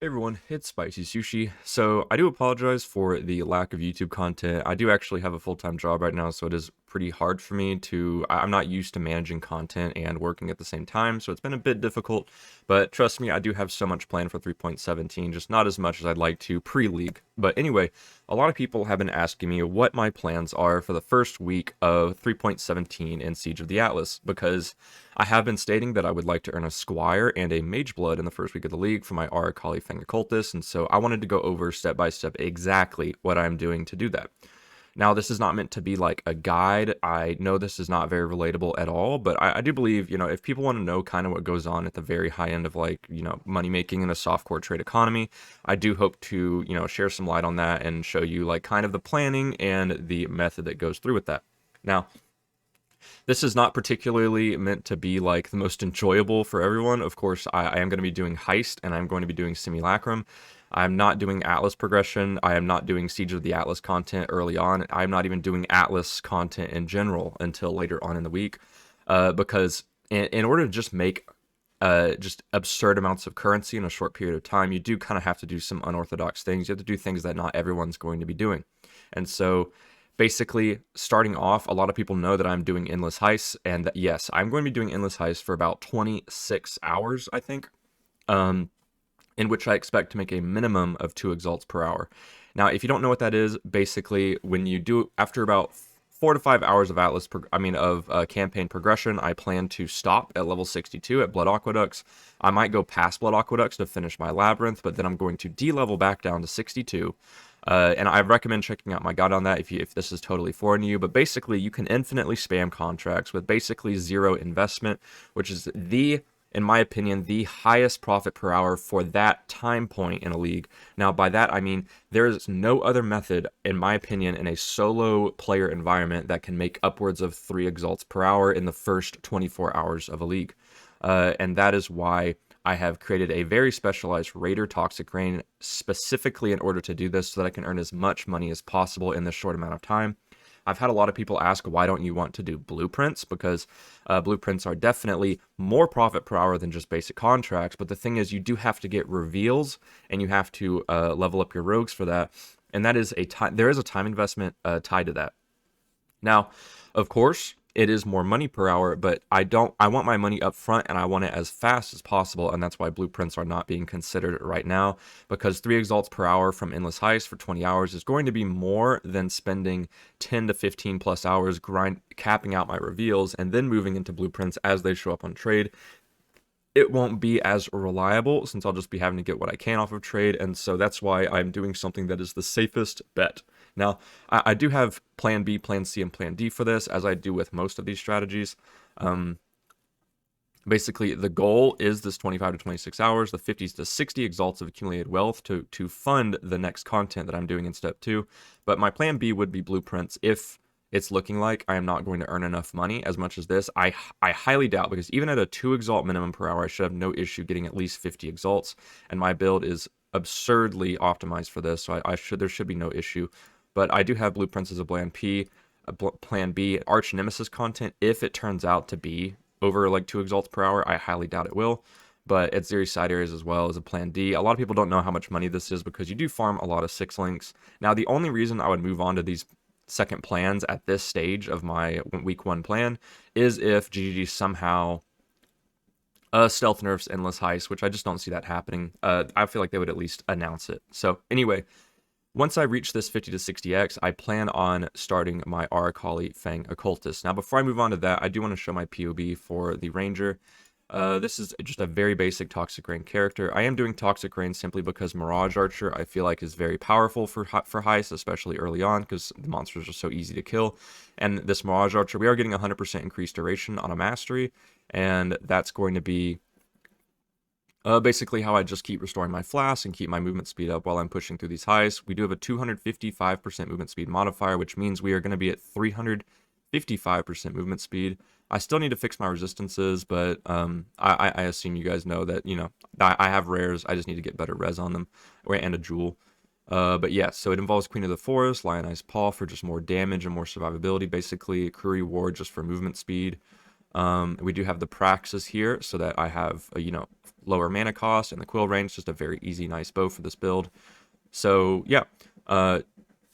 Hey everyone, it's Spicy Sushi. So I do apologize for the lack of YouTube content. I do actually have a full-time job right now, so it is pretty hard for me to, I'm not used to managing content and working at the same time, so it's been a bit difficult, but trust me, I do have so much planned for 3.17, just not as much as I'd like to pre-league. But anyway, a lot of people have been asking me what my plans are for the first week of 3.17 in Siege of the Atlas, because I have been stating that I would like to earn a Squire and a Mageblood in the first week of the league for my Arakali Fang Occultist, and so I wanted to go over step by step exactly what I'm doing to do that. Now, this is not meant to be like a guide. I know this is not very relatable at all, but I do believe, if people want to know kind of what goes on at the very high end of like, money making in a softcore trade economy, I do hope to, share some light on that and show you like kind of the planning and the method that goes through with that. Now, this is not particularly meant to be like the most enjoyable for everyone. Of course, I am going to be doing Heist and I'm going to be doing Simulacrum. I'm not doing Atlas progression. I am not doing Siege of the Atlas content early on. I'm not even doing Atlas content in general until later on in the week, because in order to just make just absurd amounts of currency in a short period of time, you do kind of have to do some unorthodox things. You have to do things that not everyone's going to be doing. And so basically, starting off, a lot of people know that I'm doing endless heists, and that yes, I'm going to be doing endless heists for about 26 hours, I think, in which I expect to make a minimum of 2 exalts per hour. Now, if you don't know what that is, basically, when you do after about 4 to 5 hours of campaign progression, I plan to stop at level 62 at Blood Aqueducts. I might go past Blood Aqueducts to finish my Labyrinth, but then I'm going to de-level back down to 62. And I recommend checking out my guide on that if this is totally foreign to you. But basically, you can infinitely spam contracts with basically zero investment, which is in my opinion, the highest profit per hour for that time point in a league. Now, by that, I mean there is no other method, in my opinion, in a solo player environment that can make upwards of 3 exalts per hour in the first 24 hours of a league. And that is why I have created a very specialized Raider Toxic Rain specifically in order to do this so that I can earn as much money as possible in this short amount of time. I've had a lot of people ask, why don't you want to do blueprints? Because blueprints are definitely more profit per hour than just basic contracts. But the thing is, you do have to get reveals and you have to level up your rogues for that. And that is there is a time investment tied to that. Now, of course, it is more money per hour, but I want my money up front and I want it as fast as possible, and that's why blueprints are not being considered right now, because 3 exalts per hour from Endless Heist for 20 hours is going to be more than spending 10 to 15 plus hours capping out my reveals and then moving into blueprints as they show up on trade. It won't be as reliable since I'll just be having to get what I can off of trade, and so that's why I'm doing something that is the safest bet. Now, I do have plan B, plan C, and plan D for this, as I do with most of these strategies. Basically, the goal is this 25 to 26 hours, the 50 to 60 exalts of accumulated wealth to fund the next content that I'm doing in step 2. But my plan B would be blueprints if it's looking like I am not going to earn enough money as much as this. I highly doubt, because even at a 2 exalt minimum per hour, I should have no issue getting at least 50 exalts, and my build is absurdly optimized for this, so there should be no issue. But I do have blueprints as a plan B, Arch Nemesis content, if it turns out to be over like 2 exalts per hour. I highly doubt it will. But at Zeri side areas as well as a plan D. A lot of people don't know how much money this is because you do farm a lot of 6 links. Now, the only reason I would move on to these second plans at this stage of my week 1 plan is if GGG somehow stealth nerfs Endless Heist, which I just don't see that happening. I feel like they would at least announce it. So anyway, once I reach this 50 to 60x, I plan on starting my Arakali Fang Occultist. Now, before I move on to that, I do want to show my POB for the Ranger. This is just a very basic Toxic Rain character. I am doing Toxic Rain simply because Mirage Archer I feel like is very powerful for Heist, especially early on, because the monsters are so easy to kill. And this Mirage Archer, we are getting 100% increased duration on a mastery, and that's going to be basically how I just keep restoring my flask and keep my movement speed up while I'm pushing through these highs. We do have a 255% movement speed modifier, which means we are going to be at 355% movement speed. I still need to fix my resistances, but I assume you guys know that, I have rares. I just need to get better res on them, and a jewel. But yeah, so it involves Queen of the Forest, Lionized Paw for just more damage and more survivability, basically. Crew Reward just for movement speed. We do have the Praxis here, so that I have a, lower mana cost, and the Quill range, just a very easy, nice bow for this build. So yeah,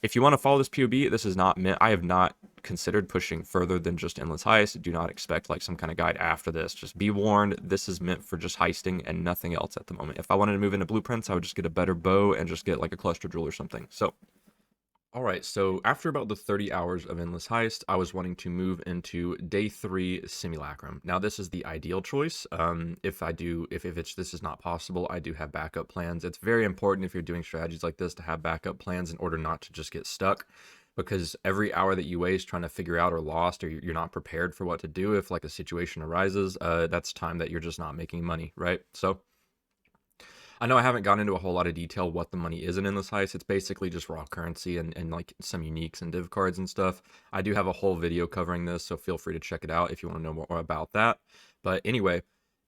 if you want to follow this PoB, this is not meant. I have not considered pushing further than just Endless Heist. Do not expect like some kind of guide after this. Just be warned, this is meant for just heisting and nothing else at the moment. If I wanted to move into blueprints, I would just get a better bow and just get like a cluster drill or something. So alright, so after about the 30 hours of Endless Heist, I was wanting to move into day 3 Simulacrum. Now this is the ideal choice. If this is not possible, I do have backup plans. It's very important if you're doing strategies like this to have backup plans in order not to just get stuck. Because every hour that you waste trying to figure out or lost, or you're not prepared for what to do if like a situation arises, that's time that you're just not making money, right? So I know I haven't gone into a whole lot of detail what the money is in Endless Heist. It's basically just raw currency and like some uniques and div cards and stuff. I do have a whole video covering this, so feel free to check it out if you want to know more about that. But anyway,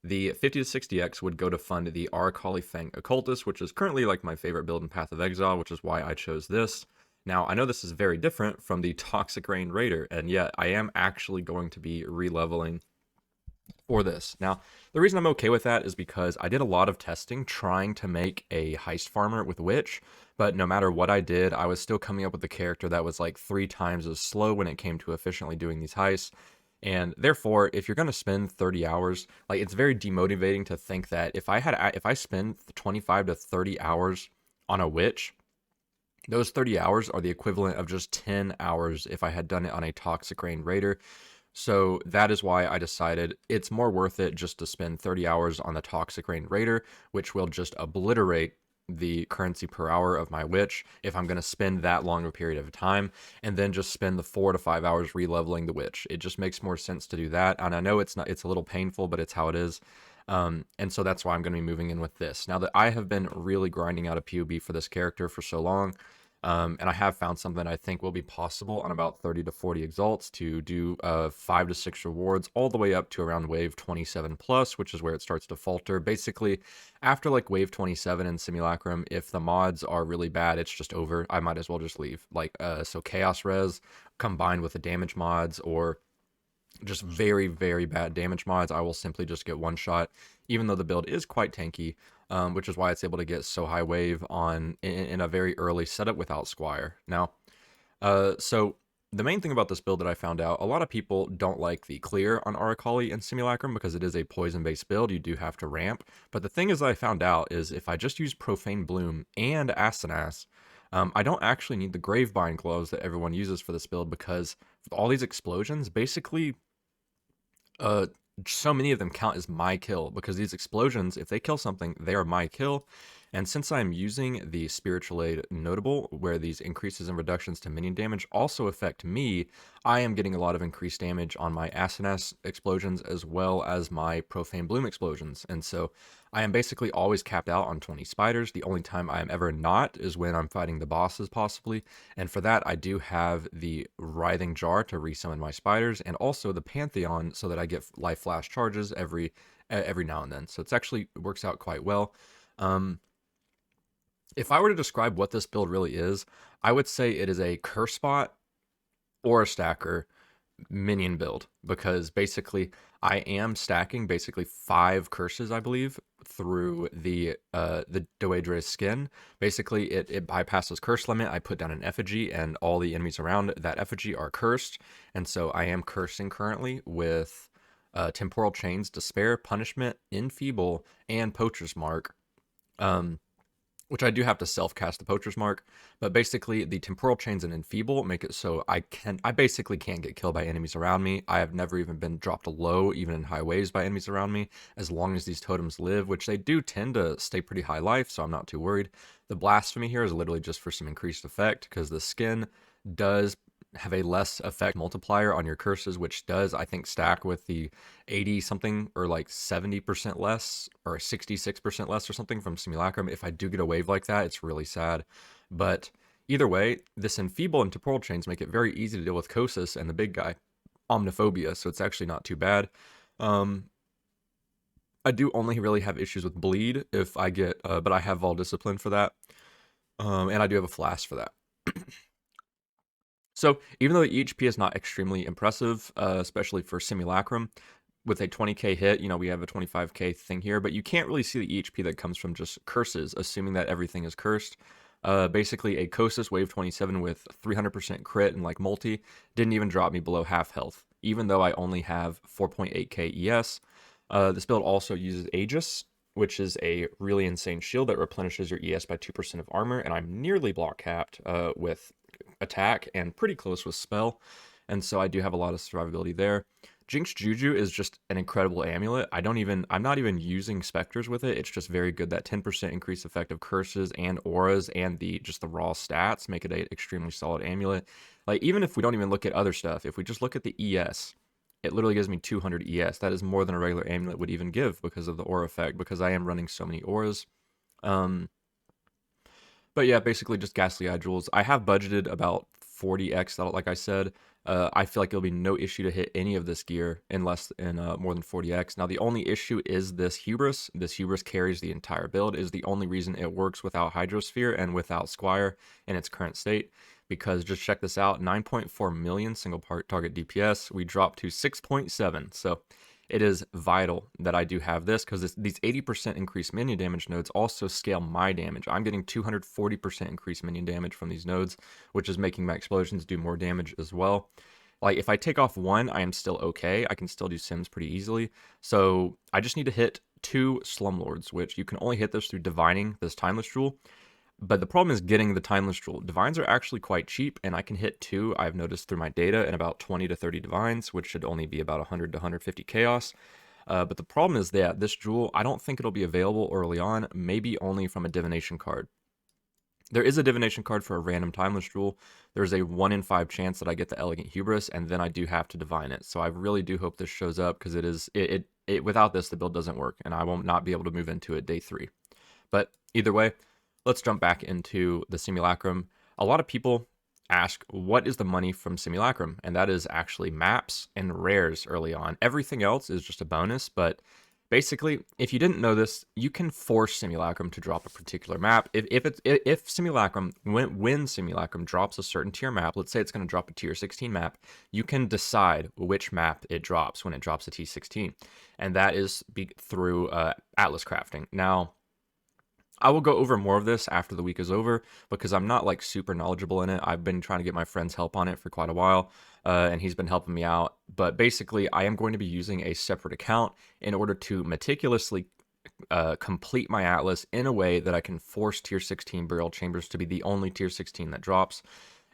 the 50 to 60x would go to fund the Aracali Fang Occultist, which is currently like my favorite build in Path of Exile, which is why I chose this. Now, I know this is very different from the Toxic Rain Raider, and yet I am actually going to be re-leveling for this. Now, the reason I'm okay with that is because I did a lot of testing trying to make a heist farmer with Witch, but no matter what I did, I was still coming up with a character that was like 3 times as slow when it came to efficiently doing these heists. And therefore, if you're going to spend 30 hours, like it's very demotivating to think that if I spend 25 to 30 hours on a Witch, those 30 hours are the equivalent of just 10 hours if I had done it on a Toxic Rain Raider. So that is why I decided it's more worth it just to spend 30 hours on the Toxic Rain Raider, which will just obliterate the currency per hour of my Witch if I'm going to spend that long of a period of time, and then just spend the 4 to 5 hours re-leveling the Witch. It just makes more sense to do that, and I know it's a little painful, but it's how it is. And so that's why I'm going to be moving in with this. Now that I have been really grinding out a PoB for this character for so long, and I have found something I think will be possible on about 30 to 40 exalts to do 5 to 6 rewards all the way up to around wave 27 plus, which is where it starts to falter. Basically, after like wave 27 in Simulacrum, if the mods are really bad, it's just over. I might as well just leave. So Chaos Res combined with the damage mods or just very, very bad damage mods, I will simply just get one shot, even though the build is quite tanky, which is why it's able to get so high wave in a very early setup without Squire. Now, so the main thing about this build that I found out, a lot of people don't like the clear on Aracali and Simulacrum because it is a poison-based build. You do have to ramp. But the thing is that I found out is if I just use Profane Bloom and Asenath, I don't actually need the Gravebind gloves that everyone uses for this build because with all these explosions, basically uh so many of them count as my kill because these explosions, if they kill something, they are my kill. And since I'm using the Spiritual Aid Notable, where these increases and reductions to minion damage also affect me, I am getting a lot of increased damage on my Asenath explosions as well as my Profane Bloom explosions. And so I am basically always capped out on 20 spiders. The only time I am ever not is when I'm fighting the bosses, possibly. And for that, I do have the Writhing Jar to resummon my spiders, and also the Pantheon so that I get life flash charges every now and then. So it's actually works out quite well. If I were to describe what this build really is, I would say it is a curse spot or a stacker minion build, because basically I am stacking basically 5 curses, I believe, through the Doedre's skin. Basically, it bypasses curse limit. I put down an effigy, and all the enemies around that effigy are cursed, and so I am cursing currently with Temporal Chains, Despair, Punishment, Enfeeble, and Poacher's Mark. Which I do have to self-cast the Poacher's Mark, but basically the Temporal Chains and Enfeeble make it so I basically can't get killed by enemies around me. I have never even been dropped low, even in high waves, by enemies around me, as long as these totems live, which they do tend to stay pretty high life, so I'm not too worried. The Blasphemy here is literally just for some increased effect, because the skin does have a less effect multiplier on your curses, which does, I think, stack with the 80 something or like 70% less or 66% less or something from Simulacrum. If I do get a wave like that, it's really sad. But either way, this Enfeeble and Temporal Chains make it very easy to deal with Kosis and the big guy, Omniphobia, so it's actually not too bad. I do only really have issues with Bleed if I get, but I have Vol Discipline for that. And I do have a Flask for that. So even though the EHP is not extremely impressive, especially for Simulacrum, with a 20k hit, we have a 25k thing here, but you can't really see the EHP that comes from just curses, assuming that everything is cursed. Basically, a Kosas Wave 27 with 300% crit and like multi didn't even drop me below half health, even though I only have 4.8k ES. This build also uses Aegis, which is a really insane shield that replenishes your ES by 2% of armor, and I'm nearly block capped with attack and pretty close with spell, and so I do have a lot of survivability there. Jinx Juju is just an incredible amulet. I'm not even using specters with it. It's just very good. That 10% increased effect of curses and auras and the raw stats make it an extremely solid amulet. Like, even if we don't even look at other stuff, if we just look at the ES, it literally gives me 200 ES. That is more than a regular amulet would even give because of the aura effect, because I am running so many auras. But yeah, basically just Ghastly Eye Jewels. I have budgeted about 40x, like I said. I feel like it'll be no issue to hit any of this gear in more than 40x. Now, the only issue is this Hubris. This Hubris carries the entire build, is the only reason it works without Hydrosphere and without Squire in its current state. Because just check this out, 9.4 million single target DPS. We dropped to 6.7. So it is vital that I do have this, because these 80% increased minion damage nodes also scale my damage. I'm getting 240% increased minion damage from these nodes, which is making my explosions do more damage as well. Like, if I take off one, I am still okay. I can still do sims pretty easily. So I just need to hit 2 Slumlords, which you can only hit this through divining this Timeless Jewel. But the problem is getting the Timeless Jewel. Divines are actually quite cheap, and I can hit 2, I've noticed through my data, in about 20 to 30 Divines, which should only be about 100 to 150 Chaos. But the problem is that this Jewel, I don't think it'll be available early on, maybe only from a Divination card. There is a Divination card for a random Timeless Jewel. There's a 1 in 5 chance that I get the Elegant Hubris, and then I do have to divine it. So I really do hope this shows up, because without this, the build doesn't work, and I will not be able to move into it day 3. But either way, let's jump back into the Simulacrum. A lot of people ask, what is the money from Simulacrum? And that is actually maps and rares early on. Everything else is just a bonus, but basically, if you didn't know this, you can force Simulacrum to drop a particular map. If Simulacrum, when Simulacrum drops a certain tier map, let's say it's going to drop a tier 16 map, you can decide which map it drops when it drops a T16. And that is through Atlas crafting. Now, I will go over more of this after the week is over, because I'm not like super knowledgeable in it. I've been trying to get my friend's help on it for quite a while, and he's been helping me out. But basically, I am going to be using a separate account in order to meticulously complete my Atlas in a way that I can force tier 16 burial chambers to be the only tier 16 that drops.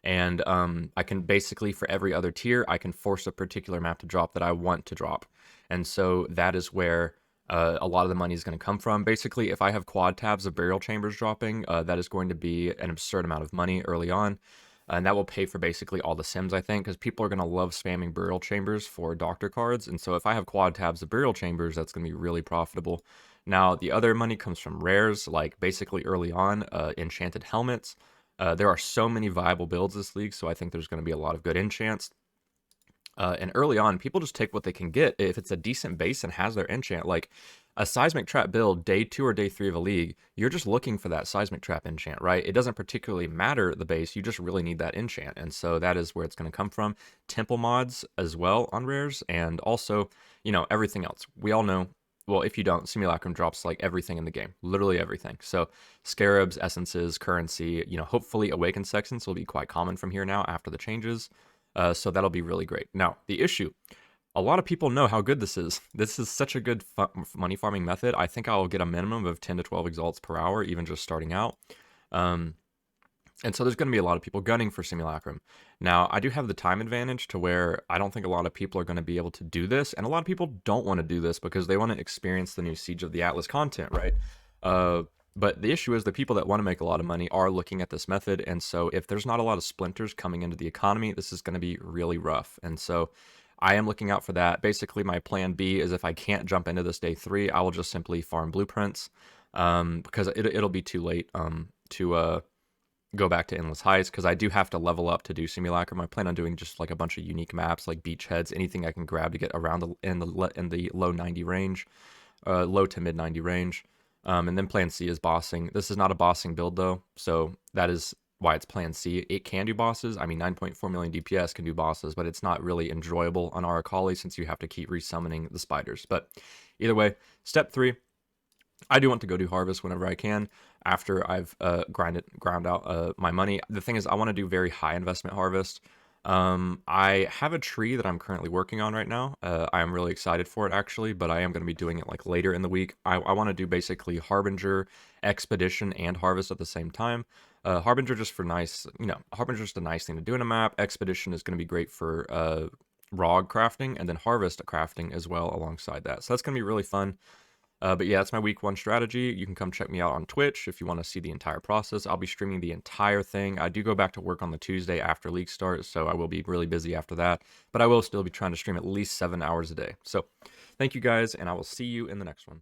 And I can basically, for every other tier, I can force a particular map to drop that I want to drop. And so that is where a lot of the money is going to come from. Basically, if I have quad tabs of burial chambers dropping, that is going to be an absurd amount of money early on. And that will pay for basically all the sims, I think, because people are going to love spamming burial chambers for doctor cards. And so if I have quad tabs of burial chambers, that's going to be really profitable. Now, the other money comes from rares, like basically early on, enchanted helmets. There are so many viable builds this league, so I think there's going to be a lot of good enchants. And early on, people just take what they can get. If it's a decent base and has their enchant, like a Seismic Trap build, day 2 or day 3 of a league, you're just looking for that Seismic Trap enchant, right? It doesn't particularly matter the base, you just really need that enchant. And so that is where it's going to come from. Temple mods as well on rares, and also, everything else. We all know, well, if you don't, Simulacrum drops like everything in the game, literally everything. So scarabs, essences, currency, hopefully Awakened Sextants will be quite common from here now after the changes. So that'll be really great. Now, the issue, a lot of people know how good this is. This is such a good money farming method. I think I'll get a minimum of 10 to 12 exalts per hour, even just starting out. And so there's going to be a lot of people gunning for Simulacrum. Now, I do have the time advantage to where I don't think a lot of people are going to be able to do this. And a lot of people don't want to do this because they want to experience the new Siege of the Atlas content, right? But the issue is the people that want to make a lot of money are looking at this method, and so if there's not a lot of splinters coming into the economy, this is going to be really rough. And so I am looking out for that. Basically, my plan B is if I can't jump into this day 3, I will just simply farm blueprints, because it'll be too late to go back to Endless Heist, because I do have to level up to do Simulacrum. I plan on doing just like a bunch of unique maps, like beachheads, anything I can grab to get around in the low 90 range, low to mid 90 range. And then plan C is bossing. This is not a bossing build though, so that is why it's plan C. It can do bosses. I mean, 9.4 million DPS can do bosses, but it's not really enjoyable on Arakali since you have to keep resummoning the spiders. But either way, step 3, I do want to go do harvest whenever I can after I've ground out my money. The thing is, I want to do very high investment harvest. I have a tree that I'm currently working on right now. I am really excited for it actually, but I am going to be doing it like later in the week. I want to do basically Harbinger, Expedition, and Harvest at the same time. Harbinger just for nice, Harbinger just a nice thing to do in a map. Expedition is going to be great for ROG crafting, and then Harvest crafting as well alongside that. So that's going to be really fun. But yeah, that's my week 1 strategy. You can come check me out on Twitch if you want to see the entire process. I'll be streaming the entire thing. I do go back to work on the Tuesday after League start, so I will be really busy after that. But I will still be trying to stream at least 7 hours a day. So thank you guys, and I will see you in the next one.